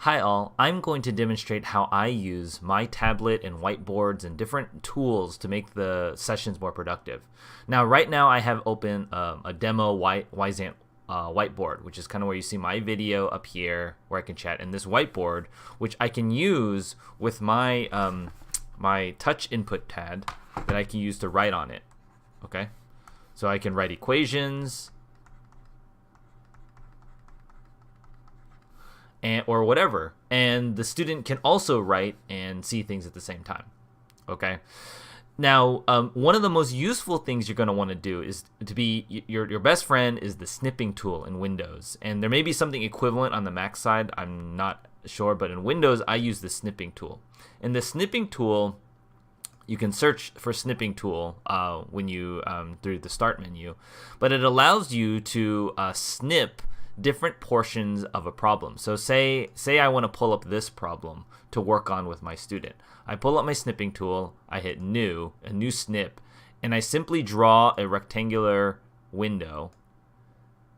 Hi all, I'm going to demonstrate how I use my tablet and whiteboards and different tools to make the sessions more productive. Now, right now I have open a demo Wyzant whiteboard, which is kind of where you see my video up here where I can chat, and this whiteboard, which I can use with my my touch input pad that I can use to write on it. Okay, so I can write equations, or whatever, and the student can also write and see things at the same time. Okay, now one of the most useful things you're going to want to do is to be your best friend is the snipping tool in Windows, and there may be something equivalent on the Mac side, I'm not sure, but in Windows I use the snipping tool. And the snipping tool, you can search for snipping tool when you through the start menu, but it allows you to snip different portions of a problem. So say I want to pull up this problem to work on with my student. I pull up my snipping tool, I hit new, a new snip, and I simply draw a rectangular window,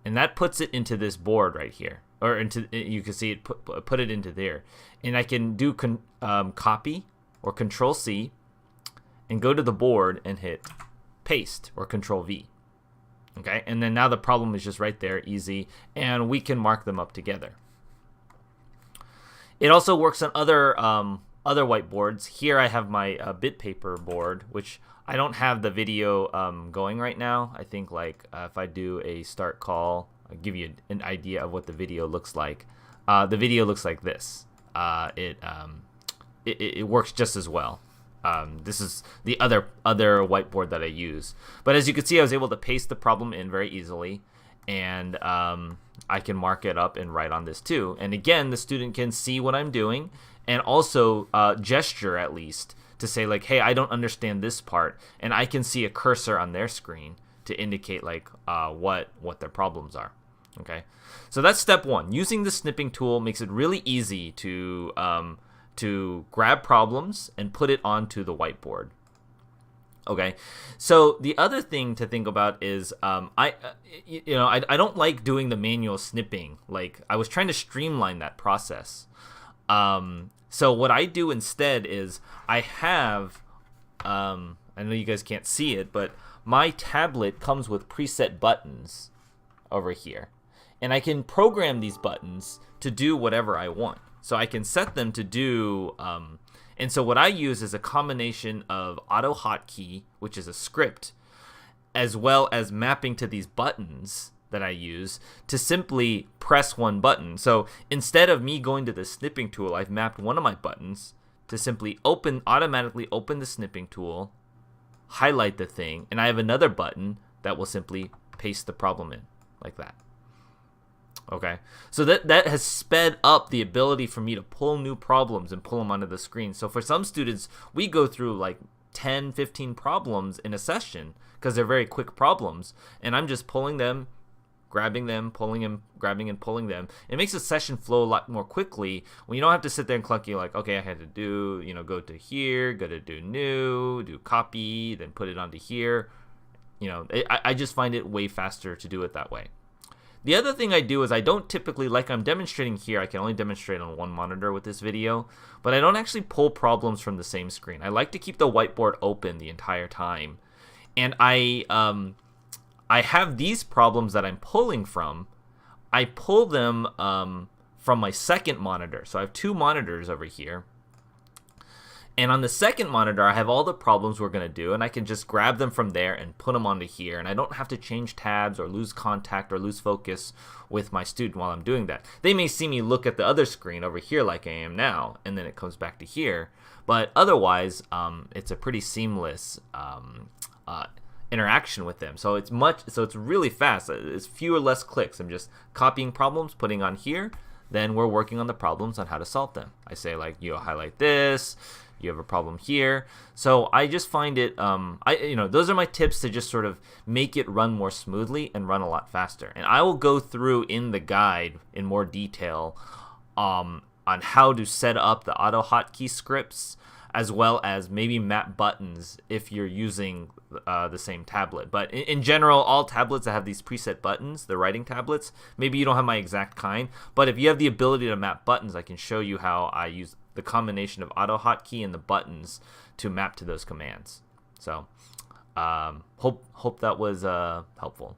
and that puts it into this board right here, or into, you can see it put it into there. And I can do copy or Control C and go to the board and hit paste or Control V. Okay, and then now the problem is just right there, easy, and we can mark them up together. It also works on other whiteboards. Here I have my bit paper board, which I don't have the video going right now. I think like if I do a start call, I'll give you an idea of what the video looks like. The video looks like this. It works just as well. This is the other whiteboard that I use. But as you can see, I was able to paste the problem in very easily, and I can mark it up and write on this too. And again, the student can see what I'm doing and also gesture at least to say like, hey, I don't understand this part, and I can see a cursor on their screen to indicate like what their problems are. Okay, so that's step one. Using the snipping tool makes it really easy to grab problems and put it onto the whiteboard. Okay, so the other thing to think about is I don't like doing the manual snipping. Like, I was trying to streamline that process. So what I do instead is I have I know you guys can't see it, but my tablet comes with preset buttons over here, and I can program these buttons to do whatever I want. So I can set them to do, and so what I use is a combination of auto hotkey, which is a script, as well as mapping to these buttons that I use to simply press one button. So instead of me going to the snipping tool, I've mapped one of my buttons to simply automatically open the snipping tool, highlight the thing, and I have another button that will simply paste the problem in like that. Okay, so that has sped up the ability for me to pull new problems and pull them onto the screen. So for some students, we go through like 10, 15 problems in a session because they're very quick problems, and I'm just pulling them, grabbing them, pulling them, grabbing and pulling them. It makes the session flow a lot more quickly when you don't have to sit there and clunky like, okay, I had to do, go to here, go to do new, do copy, then put it onto here. I just find it way faster to do it that way. The other thing I do is I don't typically, like I'm demonstrating here, I can only demonstrate on one monitor with this video, but I don't actually pull problems from the same screen. I like to keep the whiteboard open the entire time. And I have these problems that I'm pulling from. I pull them from my second monitor. So I have two monitors over here. And on the second monitor, I have all the problems we're going to do, and I can just grab them from there and put them onto here, and I don't have to change tabs or lose contact or lose focus with my student while I'm doing that. They may see me look at the other screen over here like I am now, and then it comes back to here, but otherwise, it's a pretty seamless interaction with them. So it's really fast. It's fewer, less clicks. I'm just copying problems, putting on here, then we're working on the problems on how to solve them. I say like, highlight this. You have a problem here. So I just find it, those are my tips to just sort of make it run more smoothly and run a lot faster. And I will go through in the guide in more detail on how to set up the auto hotkey scripts, as well as maybe map buttons if you're using the same tablet. But in general, all tablets that have these preset buttons, the writing tablets, maybe you don't have my exact kind, but if you have the ability to map buttons, I can show you how I use the combination of auto hotkey and the buttons to map to those commands. So hope that was helpful.